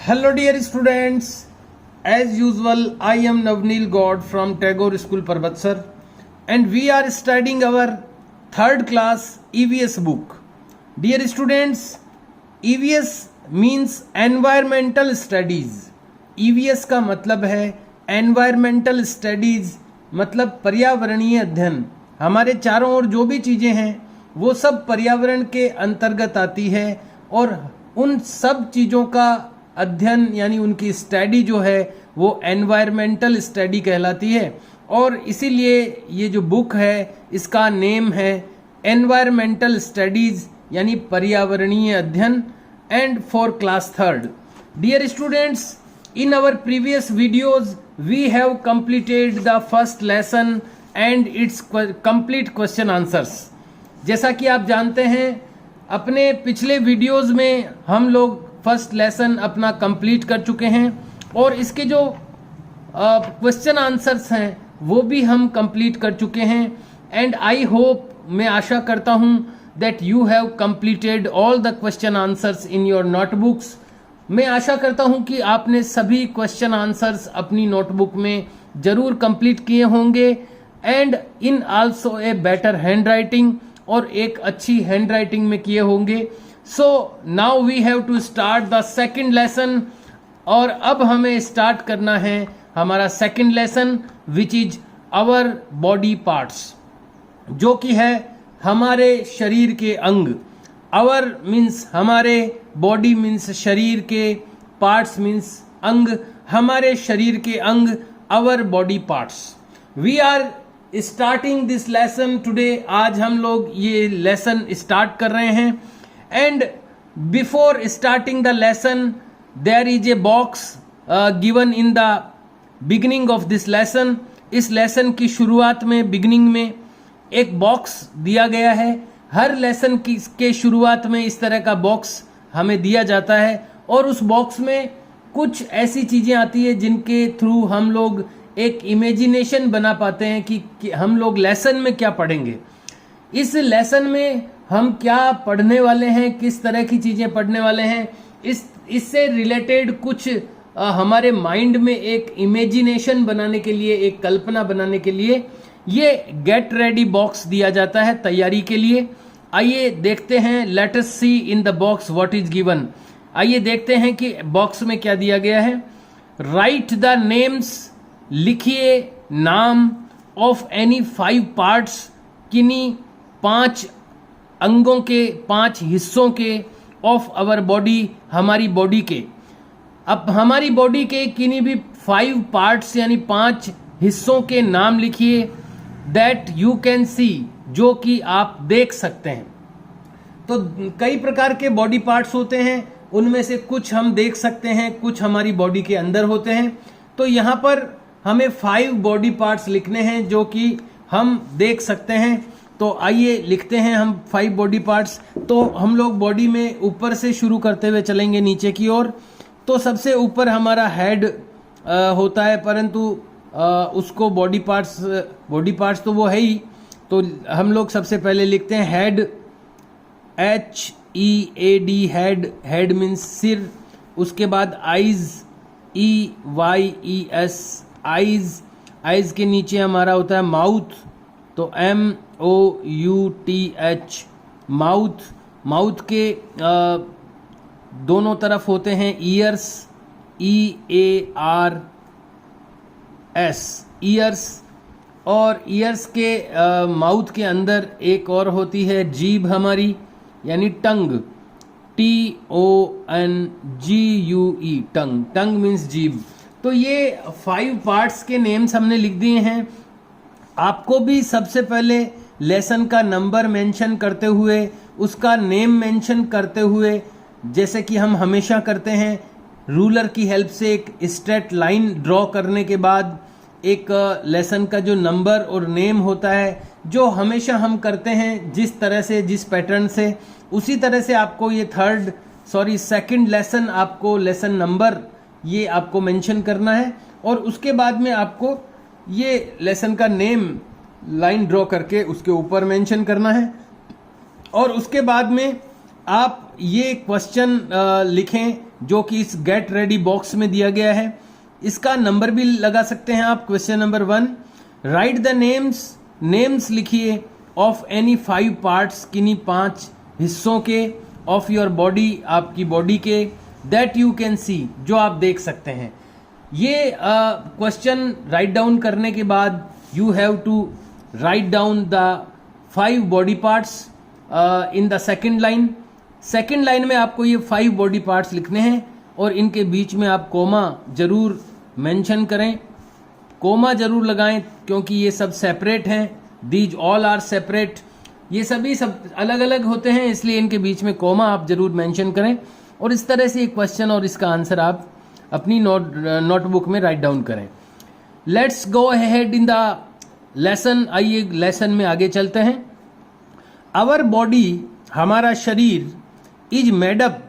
Hello dear students, as usual I am Navneel God from Tagore School Parbatsar and we are studying our third class EVS book. Dear students, EVS means environmental studies. EVS का मतलब है environmental studies, मतलब पर्यावरणीय अध्ययन. हमारे चारों ओर जो भी चीज़ें हैं वो सब पर्यावरण के अंतर्गत आती है और उन सब चीज़ों का अध्ययन यानी उनकी स्टडी जो है वो एनवायरमेंटल स्टडी कहलाती है. और इसीलिए ये जो बुक है इसका नेम है एनवायरमेंटल स्टडीज़ यानी पर्यावरणीय अध्ययन and for class third. Dear students, in our previous videos we have completed the first lesson and it's complete question answers. जैसा कि आप जानते हैं अपने पिछले वीडियोस में हम लोग फर्स्ट लेसन अपना कंप्लीट कर चुके हैं और इसके जो क्वेश्चन आंसर्स हैं वो भी हम कंप्लीट कर चुके हैं. एंड आई होप, मैं आशा करता हूं that you have completed all the question answers in your notebooks. मैं आशा करता हूं कि आपने सभी क्वेश्चन आंसर्स अपनी नोटबुक में जरूर कंप्लीट किए होंगे and in also a better hand writing, और एक अच्छी हैंड राइटिंग में किए होंगे. So now we have to start the second lesson. और अब हमें स्टार्ट करना है हमारा second lesson which is our body parts, जो कि है हमारे शरीर के अंग. आवर मीन्स हमारे, बॉडी मीन्स शरीर के, पार्ट्स मीन्स अंग, हमारे शरीर के अंग, our body parts. We are starting this lesson today. आज हम लोग ये लेसन स्टार्ट कर रहे हैं. And before starting the lesson there is a box given in the beginning of this lesson. इस लेसन की शुरुआत में, बिगिनिंग में एक बॉक्स दिया गया है. हर लेसन के शुरुआत में इस तरह का बॉक्स हमें दिया जाता है और उस बॉक्स में कुछ ऐसी चीजें आती है जिनके थ्रू हम लोग एक इमेजिनेशन बना पाते हैं कि हम लोग लेसन में क्या पढ़ेंगे. इस लेसन में हम क्या पढ़ने वाले हैं, किस तरह की चीजें पढ़ने वाले हैं, इससे रिलेटेड कुछ हमारे माइंड में एक इमेजिनेशन बनाने के लिए, एक कल्पना बनाने के लिए ये गेट रेडी बॉक्स दिया जाता है तैयारी के लिए. आइए देखते हैं, let us see in the box what is given. आइए देखते हैं कि बॉक्स में क्या दिया गया है. राइट द नेम्स, लिखिए नाम ऑफ एनी 5 पार्ट्स, किन्हीं 5 अंगों के, 5 हिस्सों के, ऑफ आवर बॉडी, हमारी बॉडी के. अब हमारी बॉडी के किन्हीं भी 5 पार्ट्स यानी 5 हिस्सों के नाम लिखिए दैट यू कैन सी, जो कि आप देख सकते हैं. तो कई प्रकार के बॉडी पार्ट्स होते हैं, उनमें से कुछ हम देख सकते हैं, कुछ हमारी बॉडी के अंदर होते हैं. तो यहाँ पर हमें 5 बॉडी पार्ट्स लिखने हैं जो कि हम देख सकते हैं. तो आइए लिखते हैं हम 5 बॉडी पार्ट्स. तो हम लोग बॉडी में ऊपर से शुरू करते हुए चलेंगे नीचे की ओर. तो सबसे ऊपर हमारा हेड होता है, परंतु उसको बॉडी पार्ट्स तो वो है ही. तो हम लोग सबसे पहले लिखते हैं head, HEAD, head. Head means सिर. उसके बाद आईज, EYES, आईज. आईज के नीचे हमारा होता है माउथ, तो MOUTH, माउथ. माउथ के दोनों तरफ होते हैं ईयर्स, EARS, ईयर्स. और ईयर्स के माउथ के अंदर एक और होती है जीभ हमारी, यानी टंग, TONGUE, टंग. टंग मीन्स जीभ. तो ये 5 पार्ट्स के नेम्स हमने लिख दिए हैं. आपको भी सबसे पहले लेसन का नंबर मेंशन करते हुए, उसका नेम मेंशन करते हुए, जैसे कि हम हमेशा करते हैं, रूलर की हेल्प से एक स्ट्रेट लाइन ड्रॉ करने के बाद एक लेसन का जो नंबर और नेम होता है, जो हमेशा हम करते हैं जिस तरह से, जिस पैटर्न से, उसी तरह से आपको ये सेकंड लेसन, आपको लेसन नंबर ये आपको मेंशन करना है. और उसके बाद में आपको ये लेसन का नेम लाइन ड्रॉ करके उसके ऊपर मेंशन करना है. और उसके बाद में आप ये क्वेश्चन लिखें जो कि इस गेट रेडी बॉक्स में दिया गया है। इसका नंबर भी लगा सकते हैं आप। Question number 1, right the names लिखिए ऑफ एनी 5 पार्ट्स, किन्हीं 5 हिस्सों के, ऑफ योर बॉडी, आपकी बॉडी के, दैट यू कैन सी, जो आप देख सकते हैं। ये क्वेश्चन राइट डाउन करने के बाद you have to write down the 5 body parts in the second line. Second line में आपको ये 5 बॉडी पार्ट्स लिखने हैं और इनके बीच में आप कोमा जरूर मेंशन करें, कोमा जरूर लगाएं, क्योंकि ये सब सेपरेट हैं। दीज ऑल आर सेपरेट, ये सभी सब अलग अलग होते हैं, इसलिए इनके बीच में कोमा आप जरूर मेंशन करें। और इस तरह से एक क्वेश्चन और इसका आंसर आप अपनी नोटबुक में राइट डाउन करें। Let's go ahead in the lesson. आइए लेसन में आगे चलते हैं। आवर बॉडी, हमारा शरीर, इज मेडअप,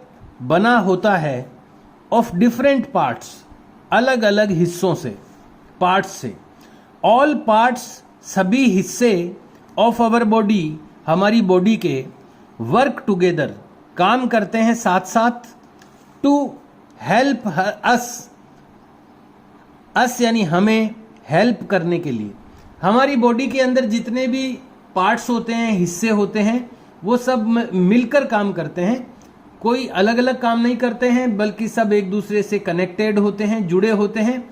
बना होता है, ऑफ डिफरेंट पार्ट्स, अलग अलग हिस्सों से, पार्ट्स से। ऑल पार्ट्स, सभी हिस्से, ऑफ आवर बॉडी, हमारी बॉडी के, वर्क टुगेदर, काम करते हैं साथ साथ, टू हेल्प अस, अस यानी हमें, हेल्प करने के लिए। हमारी बॉडी के अंदर जितने भी पार्ट्स होते हैं, हिस्से होते हैं, वो सब मिलकर काम करते हैं। कोई अलग अलग काम नहीं करते हैं, बल्कि सब एक दूसरे से कनेक्टेड होते हैं, जुड़े होते हैं,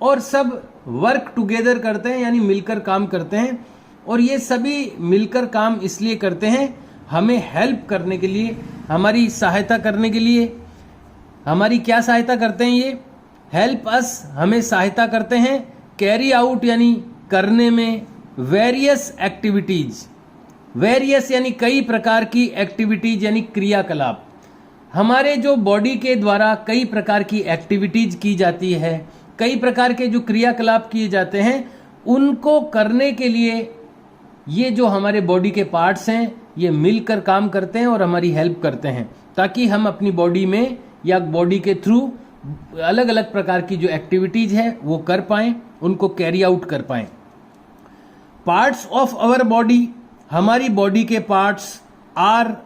और सब वर्क टुगेदर करते हैं, यानी मिलकर काम करते हैं। और ये सभी मिलकर काम इसलिए करते हैं, हमें हेल्प करने के लिए, हमारी सहायता करने के लिए। हमारी क्या सहायता करते हैं ये? हेल्प अस, हमें सहायता करते हैं। कैरी आउट यानी करने में, वेरियस एक्टिविटीज, वेरियस यानी कई प्रकार की, एक्टिविटीज यानी क्रियाकलाप। हमारे जो बॉडी के द्वारा कई प्रकार की एक्टिविटीज की जाती है, कई प्रकार के जो क्रियाकलाप किए जाते हैं, उनको करने के लिए ये जो हमारे बॉडी के पार्ट्स हैं, ये मिलकर काम करते हैं और हमारी हेल्प करते हैं, ताकि हम अपनी बॉडी में या बॉडी के थ्रू अलग अलग प्रकार की जो एक्टिविटीज है वो कर पाएं, उनको कैरी आउट कर पाएं। पार्ट्स ऑफ आवर बॉडी, हमारी बॉडी के parts, are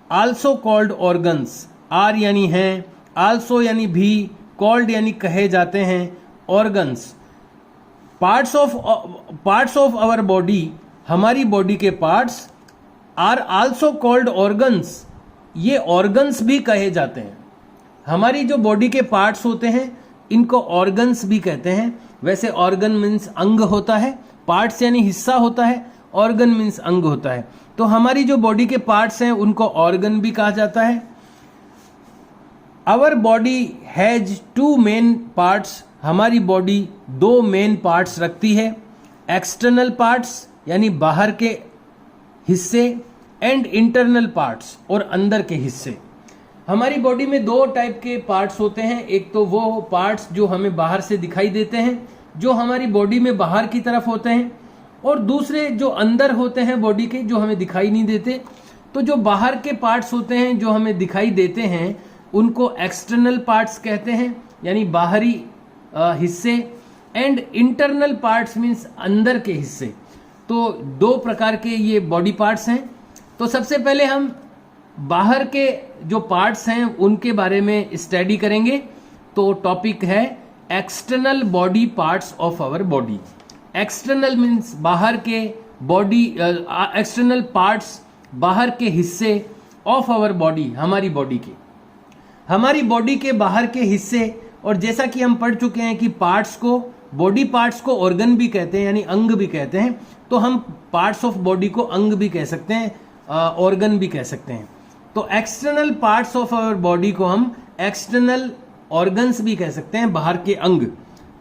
also called organs. Are यानी हैं, आल्सो यानी भी, कॉल्ड यानी कहे जाते हैं, organs. Parts of our body, हमारी बॉडी के parts, are also called organs, ये ऑर्गन्स भी कहे जाते हैं। हमारी जो बॉडी के पार्ट्स होते हैं, इनको ऑर्गन्स भी कहते हैं। वैसे ऑर्गन मीन्स अंग होता है, पार्ट्स यानी हिस्सा होता है, ऑर्गन मीन्स अंग होता है। तो हमारी जो बॉडी के पार्ट्स हैं उनको ऑर्गन भी कहा जाता है। Our body has 2 main parts, हमारी बॉडी 2 मेन पार्ट्स रखती है। एक्सटर्नल पार्ट्स यानी बाहर के हिस्से, एंड इंटरनल पार्ट्स, और अंदर के हिस्से। हमारी बॉडी में 2 टाइप के पार्ट्स होते हैं। एक तो वो पार्ट्स जो हमें बाहर से दिखाई देते हैं, जो हमारी बॉडी में बाहर की तरफ होते हैं, और दूसरे जो अंदर होते हैं बॉडी के, जो हमें दिखाई नहीं देते। तो जो बाहर के पार्ट्स होते हैं जो हमें दिखाई देते हैं, उनको एक्सटर्नल पार्ट्स कहते हैं, यानी बाहरी हिस्से। एंड इंटरनल पार्ट्स मीन्स अंदर के हिस्से। तो 2 प्रकार के ये बॉडी पार्ट्स हैं। तो सबसे पहले हम बाहर के जो पार्ट्स हैं उनके बारे में स्टडी करेंगे। तो टॉपिक है external body parts of our body. External means बाहर के बॉडी, एक्सटर्नल पार्ट्स बाहर के हिस्से, ऑफ आवर बॉडी, हमारी बॉडी के। हमारी बॉडी के बाहर के हिस्से, और जैसा कि हम पढ़ चुके हैं कि पार्ट्स को, बॉडी पार्ट्स को ऑर्गन भी कहते हैं, यानी अंग भी कहते हैं। तो हम पार्ट्स ऑफ बॉडी को अंग भी कह सकते हैं, ऑर्गन भी कह सकते हैं। तो external parts of our body को हम एक्सटर्नल ऑर्गन्स भी कह सकते हैं, बाहर के अंग।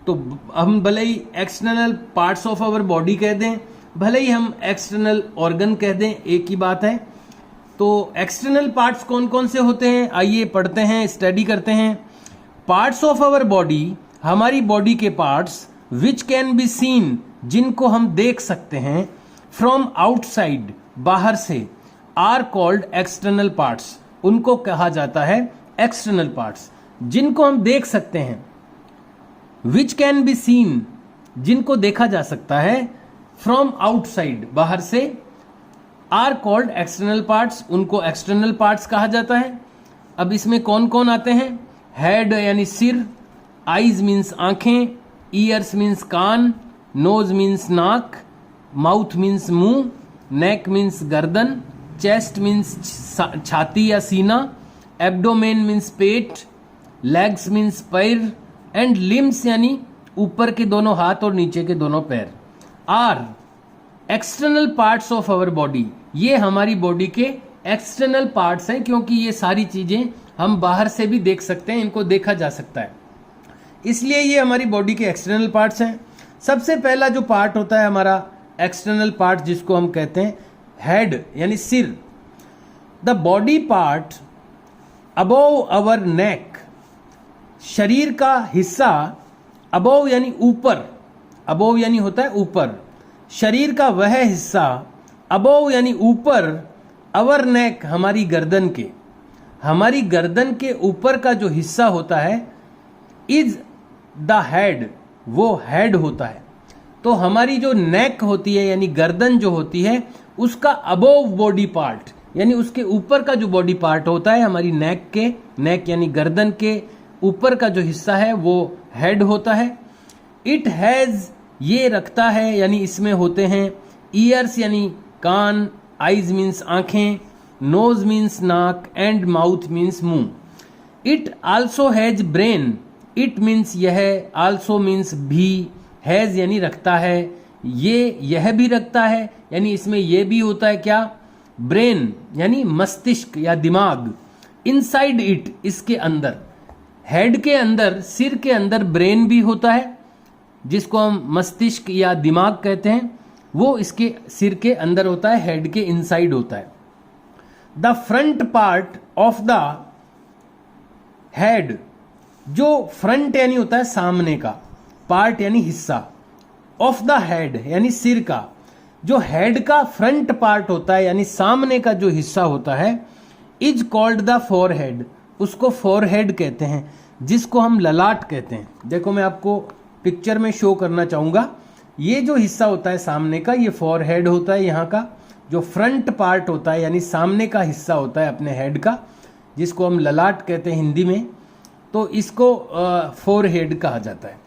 तो हम भले ही external parts of our body कह दें, भले ही हम एक्सटर्नल ऑर्गन कह दें, एक ही बात है। तो एक्सटर्नल पार्ट्स कौन कौन से होते हैं, आइए पढ़ते हैं, स्टडी करते हैं। पार्ट्स ऑफ आवर बॉडी, हमारी बॉडी के parts, which can be seen, जिनको हम देख सकते हैं, फ्रॉम आउटसाइड, बाहर से, आर कॉल्ड एक्सटर्नल पार्ट्स, उनको कहा जाता है एक्सटर्नल पार्ट्स। जिनको हम देख सकते हैं, विच कैन बी सीन, जिनको देखा जा सकता है, फ्रॉम आउटसाइड, बाहर से, आर कॉल्ड एक्सटर्नल पार्ट्स, उनको एक्सटर्नल पार्ट्स कहा जाता है। अब इसमें कौन कौन आते हैं? हेड यानी सिर, आईज मीन्स आंखें, ईयर्स मीन्स कान, नोज मीन्स नाक, माउथ मीन्स मुंह, नेक मीन्स गर्दन, चेस्ट मीन्स छाती या सीना, एब्डोमेन मीन्स पेट, लेग्स मीन्स पैर, एंड लिम्स यानी ऊपर के दोनों हाथ और नीचे के दोनों पैर। Are external parts of our body, ये हमारी बॉडी के एक्सटर्नल पार्ट्स हैं, क्योंकि ये सारी चीजें हम बाहर से भी देख सकते हैं, इनको देखा जा सकता है, इसलिए ये हमारी बॉडी के एक्सटर्नल पार्ट्स हैं। सबसे पहला जो पार्ट होता है हमारा एक्सटर्नल पार्ट, जिसको हम कहते हैं हेड यानी सिर। द बॉडी पार्ट अबव अवर नेक, शरीर का हिस्सा, अबव यानी ऊपर, अबव यानी होता है ऊपर, शरीर का वह हिस्सा, अबव यानी ऊपर, अवर नेक हमारी गर्दन के, हमारी गर्दन के ऊपर का जो हिस्सा होता है, इज द हेड, वो हेड होता है। तो हमारी जो नेक होती है यानी गर्दन जो होती है, उसका अबोव बॉडी पार्ट यानी उसके ऊपर का जो बॉडी पार्ट होता है हमारी नेक के, नेक यानी गर्दन के ऊपर का जो हिस्सा है वो हेड होता है। इट हैज, ये रखता है यानी इसमें होते हैं ईयर्स यानी कान, आईज मीन्स आंखें, नोज मीन्स नाक, एंड माउथ मीन्स मुंह। It also has brain, it means यह, आल्सो मीन्स भी, हैज यानी रखता है, ये यह भी रखता है यानी इसमें यह भी होता है क्या, ब्रेन यानी मस्तिष्क या दिमाग। इनसाइड इट, इसके अंदर, हेड के अंदर, सिर के अंदर ब्रेन भी होता है, जिसको हम मस्तिष्क या दिमाग कहते हैं, वो इसके सिर के अंदर होता है, हेड के इनसाइड होता है। The front part of the head, जो फ्रंट यानी होता है सामने का, पार्ट यानी हिस्सा, ऑफ द हेड यानी सिर का, जो हेड का फ्रंट पार्ट होता है यानी सामने का जो हिस्सा होता है, इज कॉल्ड द फोरहेड, उसको फोरहेड कहते हैं, जिसको हम ललाट कहते हैं। देखो मैं आपको पिक्चर में शो करना चाहूंगा, ये जो हिस्सा होता है सामने का, ये फोरहेड होता है, यहाँ का जो फ्रंट पार्ट होता है यानी सामने का हिस्सा होता है अपने हेड का, जिसको हम ललाट कहते हैं हिंदी में, तो इसको फोरहेड कहा जाता है,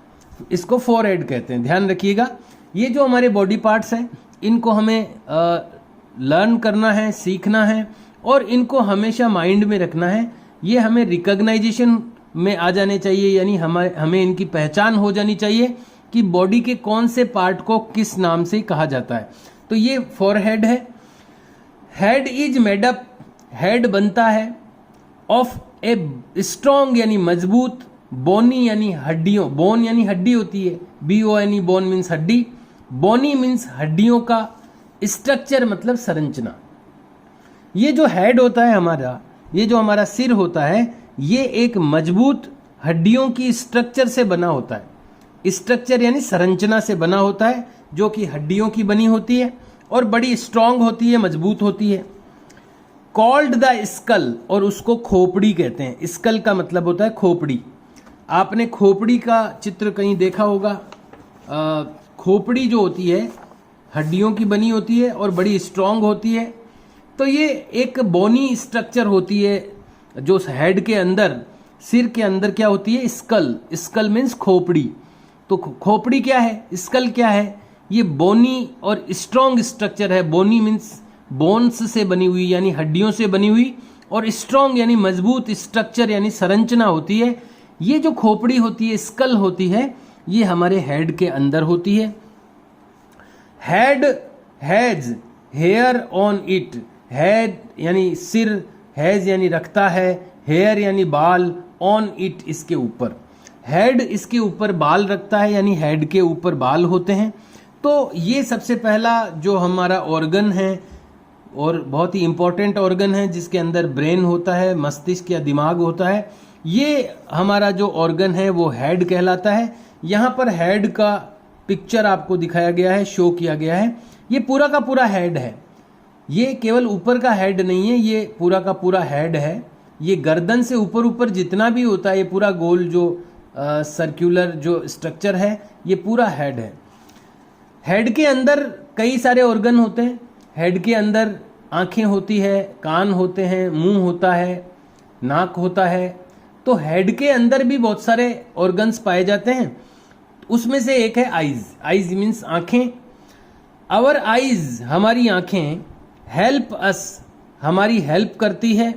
इसको फोरहेड कहते हैं। ध्यान रखिएगा, ये जो हमारे बॉडी पार्ट्स हैं इनको हमें लर्न करना है, सीखना है, और इनको हमेशा माइंड में रखना है। ये हमें रिकॉग्नाइजेशन में आ जाने चाहिए, यानी हमें इनकी पहचान हो जानी चाहिए कि बॉडी के कौन से पार्ट को किस नाम से कहा जाता है। तो ये फोरहेड है। Head is made up, head बनता है, ऑफ ए स्ट्रॉन्ग यानी मजबूत, बोनी यानी हड्डियों, बोन यानी हड्डी होती है, BONE बोन मीन्स हड्डी, बोनी मीन्स हड्डियों का, स्ट्रक्चर मतलब संरचना। ये जो हेड होता है हमारा, ये जो हमारा सिर होता है, ये एक मजबूत हड्डियों की स्ट्रक्चर से बना होता है। स्ट्रक्चर यानी संरचना से बना होता है, जो कि हड्डियों की बनी होती है और बड़ी स्ट्रांग होती है, मजबूत होती है। कॉल्ड द स्कल, और उसको खोपड़ी कहते हैं। स्कल का मतलब होता है खोपड़ी। आपने खोपड़ी का चित्र कहीं देखा होगा। खोपड़ी जो होती है हड्डियों की बनी होती है और बड़ी स्ट्रांग होती है। तो ये एक बोनी स्ट्रक्चर होती है जो हेड के अंदर, सिर के अंदर क्या होती है, स्कल। स्कल मीन्स खोपड़ी। तो खोपड़ी क्या है, स्कल क्या है, ये बोनी और स्ट्रांग स्ट्रक्चर है। बोनी मीन्स बोन्स से बनी हुई यानी हड्डियों से बनी हुई, और स्ट्रांग यानी मजबूत स्ट्रक्चर यानी संरचना होती है। ये जो खोपड़ी होती है, स्कल होती है, ये हमारे हेड के अंदर होती है। Head has hair on it, head यानी सिर, हैज यानी रखता है, हेयर यानी बाल, ऑन इट इसके ऊपर। हेड इसके ऊपर बाल रखता है यानी हेड के ऊपर बाल होते हैं। तो ये सबसे पहला जो हमारा ऑर्गन है और बहुत ही इंपॉर्टेंट ऑर्गन है, जिसके अंदर ब्रेन होता है, मस्तिष्क या दिमाग होता है। ये हमारा जो ऑर्गन है वो हेड कहलाता है। यहाँ पर हेड का पिक्चर आपको दिखाया गया है, शो किया गया है। ये पूरा का पूरा हेड है, ये केवल ऊपर का हेड नहीं है, ये पूरा का पूरा हेड है। ये गर्दन से ऊपर ऊपर जितना भी होता है, ये पूरा गोल जो सर्कुलर जो स्ट्रक्चर है, ये पूरा हेड है। हेड के अंदर कई सारे ऑर्गन होते हैं। हेड के अंदर आंखें होती है, कान होते हैं, मुंह होता है, नाक होता है, तो हेड के अंदर भी बहुत सारे ऑर्गन्स पाए जाते हैं, उसमें से एक है आईज। आईज मीन्स आंखें। आवर आईज, हमारी आंखें, हेल्प अस, हमारी हेल्प करती है,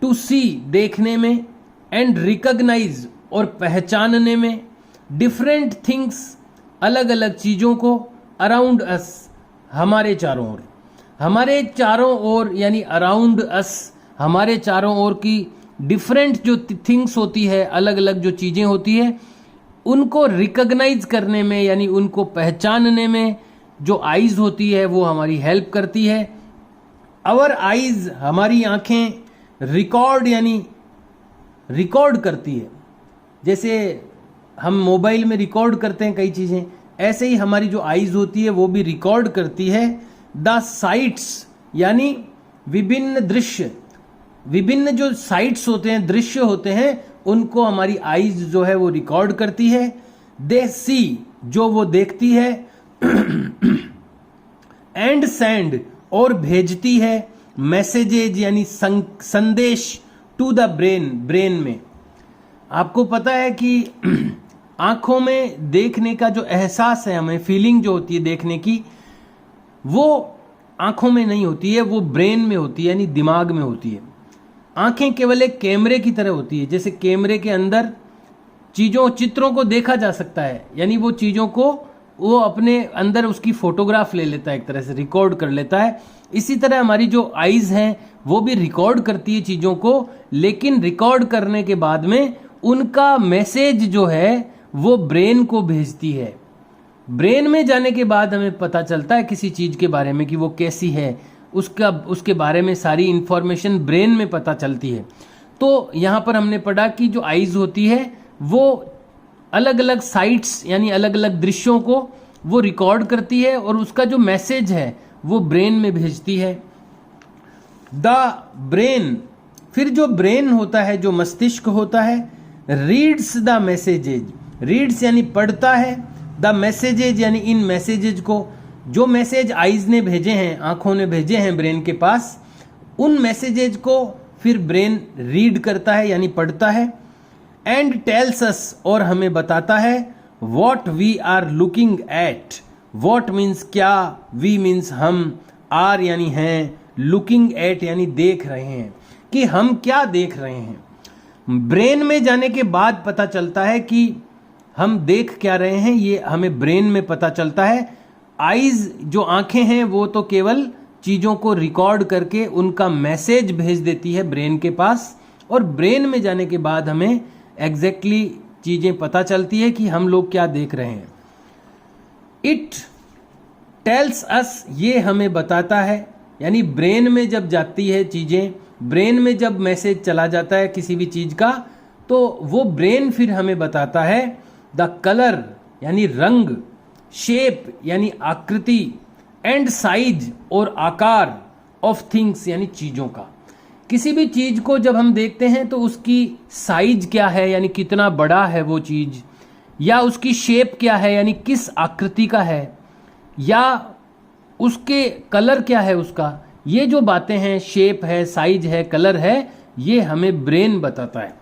टू सी, देखने में, एंड रिकॉग्नाइज, और पहचानने में, डिफरेंट थिंग्स, अलग अलग चीजों को, अराउंड अस, हमारे चारों ओर। हमारे चारों ओर यानी अराउंड अस, हमारे चारों ओर की डिफरेंट जो थिंग्स होती है, अलग अलग जो चीजें होती है, उनको रिकॉग्नाइज करने में यानी उनको पहचानने में जो आईज होती है वो हमारी हेल्प करती है। अवर आईज, हमारी आंखें, रिकॉर्ड यानी रिकॉर्ड करती है। जैसे हम मोबाइल में रिकॉर्ड करते हैं कई चीजें, ऐसे ही हमारी जो आईज होती है वो भी रिकॉर्ड करती है। द साइट्स, यानी विभिन्न दृश्य, विभिन्न जो साइट्स होते हैं, दृश्य होते हैं, उनको हमारी आईज जो है वो रिकॉर्ड करती है। दे सी, जो वो देखती है। एंड सेंड, और भेजती है। मैसेजेज यानी संदेश, टू द ब्रेन, ब्रेन में। आपको पता है कि आंखों में देखने का जो एहसास है, हमें फीलिंग जो होती है देखने की, वो आंखों में नहीं होती है, वो ब्रेन में होती है यानी दिमाग में होती है। आंखें केवल एक कैमरे की तरह होती है, जैसे कैमरे के अंदर चित्रों को देखा जा सकता है, यानी वो चीजों को वो अपने अंदर उसकी फोटोग्राफ ले लेता है, एक तरह से रिकॉर्ड कर लेता है। इसी तरह हमारी जो आईज हैं वो भी रिकॉर्ड करती है चीजों को, लेकिन रिकॉर्ड करने के बाद में उनका मैसेज जो है वो ब्रेन को भेजती है। ब्रेन में जाने के बाद हमें पता चलता है किसी चीज के बारे में कि वो कैसी है, उसके बारे में सारी इंफॉर्मेशन ब्रेन में पता चलती है। तो यहां पर हमने पढ़ा कि जो आईज होती है वो अलग अलग साइट्स यानी अलग अलग दृश्यों को वो रिकॉर्ड करती है और उसका जो मैसेज है वो ब्रेन में भेजती है। द ब्रेन, फिर जो ब्रेन होता है, जो मस्तिष्क होता है, रीड्स द मैसेजेज, रीड्स यानी पढ़ता है, द मैसेजेज यानी इन मैसेजेज को, जो मैसेज आईज ने भेजे हैं, आंखों ने भेजे हैं ब्रेन के पास, उन मैसेजेज को फिर ब्रेन रीड करता है यानी पढ़ता है। एंड टेल्स अस, और हमें बताता है, what we are looking at. What means क्या, वी मीन्स हम, आर यानी हैं, लुकिंग एट यानी देख रहे हैं, कि हम क्या देख रहे हैं। ब्रेन में जाने के बाद पता चलता है कि हम देख क्या रहे हैं, ये हमें ब्रेन में पता चलता है। आईज जो आंखें हैं वो तो केवल चीजों को रिकॉर्ड करके उनका मैसेज भेज देती है ब्रेन के पास, और ब्रेन में जाने के बाद हमें एग्जैक्टली चीजें पता चलती है कि हम लोग क्या देख रहे हैं। इट टेल्स अस, ये हमें बताता है, यानी ब्रेन में जब जाती है चीजें, ब्रेन में जब मैसेज चला जाता है किसी भी चीज का, तो वो ब्रेन फिर हमें बताता है द कलर यानी रंग, शेप यानी आकृति, एंड साइज और आकार, ऑफ थिंग्स यानी चीजों का। किसी भी चीज को जब हम देखते हैं तो उसकी साइज क्या है यानी कितना बड़ा है वो चीज, या उसकी शेप क्या है यानी किस आकृति का है, या उसके कलर क्या है उसका, ये जो बातें हैं, शेप है, साइज है, कलर है, ये हमें ब्रेन बताता है।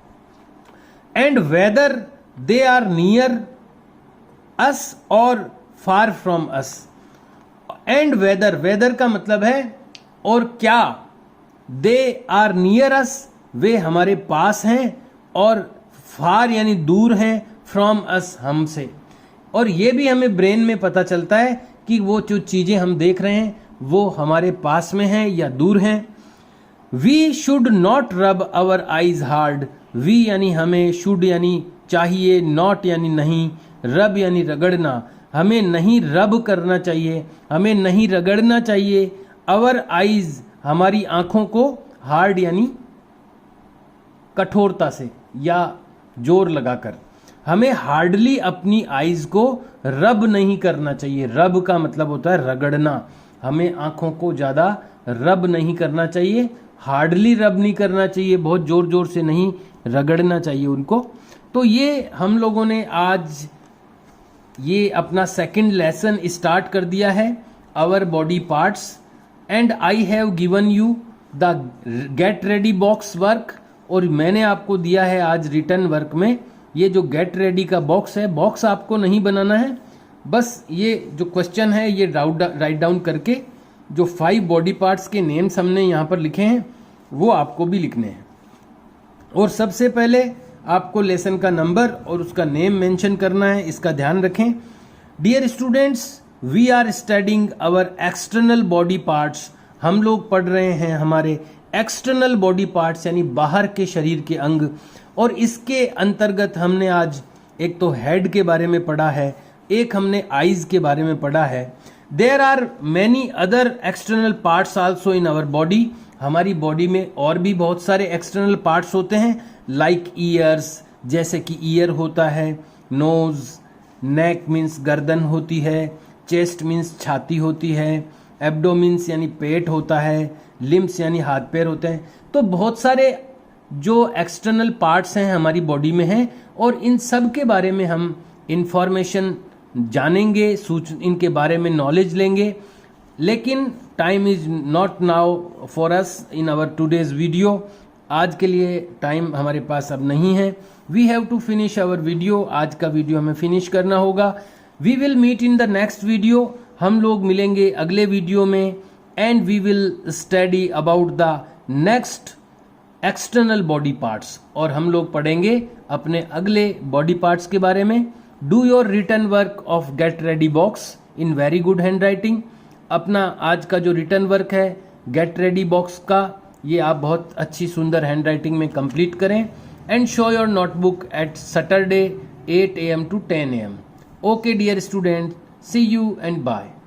And whether they are near us or far from us. And whether, whether का मतलब है और क्या, दे आर नियर अस, वे हमारे पास हैं, और फार यानी दूर हैं, फ्रॉम अस हमसे। और ये भी हमें ब्रेन में पता चलता है कि वो जो चीजें हम देख रहे हैं वो हमारे पास में हैं या दूर हैं। वी शुड नॉट रब आवर आईज हार्ड। वी यानी हमें, शुड यानी चाहिए, नॉट यानी नहीं, रब यानी रगड़ना, हमें नहीं रब करना चाहिए, हमें नहीं रगड़ना चाहिए। आवर आईज, हमारी आंखों को, हार्ड यानी कठोरता से या जोर लगाकर, हमें हार्डली अपनी आईज को रब नहीं करना चाहिए। रब का मतलब होता है रगड़ना, हमें आंखों को ज्यादा रब नहीं करना चाहिए, हार्डली रब नहीं करना चाहिए, बहुत जोर जोर से नहीं रगड़ना चाहिए उनको। तो ये हम लोगों ने आज ये अपना सेकंड लेसन स्टार्ट कर दिया है, our body parts, and I have given you the get ready box work, और मैंने आपको दिया है आज रिटर्न वर्क में ये जो गेट रेडी का बॉक्स है, बॉक्स आपको नहीं बनाना है, बस ये जो क्वेश्चन है ये राइट डाउन करके जो 5 बॉडी पार्ट्स के नेम्स हमने यहाँ पर लिखे हैं वो आपको भी लिखने हैं। और सबसे पहले आपको लेसन का नंबर और उसका नेम मेंशन करना है, इसका ध्यान रखें। Dear students, we are studying our external body parts. हम लोग पढ़ रहे हैं हमारे एक्सटर्नल बॉडी पार्ट्स यानी बाहर के शरीर के अंग। और इसके अंतर्गत हमने आज एक तो हेड के बारे में पढ़ा है, एक हमने आईज के बारे में पढ़ा है। There are many other external parts also in our body. हमारी बॉडी में और भी बहुत सारे एक्सटर्नल पार्ट्स होते हैं, लाइक ईयर्स, जैसे कि ईयर होता है, नोज, नेक मीन्स गर्दन होती है, चेस्ट मीन्स छाती होती है, एब्डोमिन्स यानी पेट होता है, लिम्स यानी हाथ पैर होते हैं। तो बहुत सारे जो एक्सटर्नल पार्ट्स हैं हमारी बॉडी में हैं और इन सब के बारे में हम इंफॉर्मेशन जानेंगे, इनके बारे में नॉलेज लेंगे। लेकिन time is not now for us in our today's video. आज के लिए टाइम हमारे पास अब नहीं है। We have to finish our video. आज का वीडियो हमें फिनिश करना होगा। We will meet in the next video. हम लोग मिलेंगे अगले वीडियो में and we will study about the next external body parts. और हम लोग पढ़ेंगे अपने अगले बॉडी पार्ट्स के बारे में। Do your return work of get ready box in very good handwriting. अपना आज का जो रिटर्न वर्क है गेट रेडी बॉक्स का, ये आप बहुत अच्छी सुंदर हैंड राइटिंग में कंप्लीट करें and show your notebook at Saturday 8 AM to 10 AM. Okay dear students, see you and bye.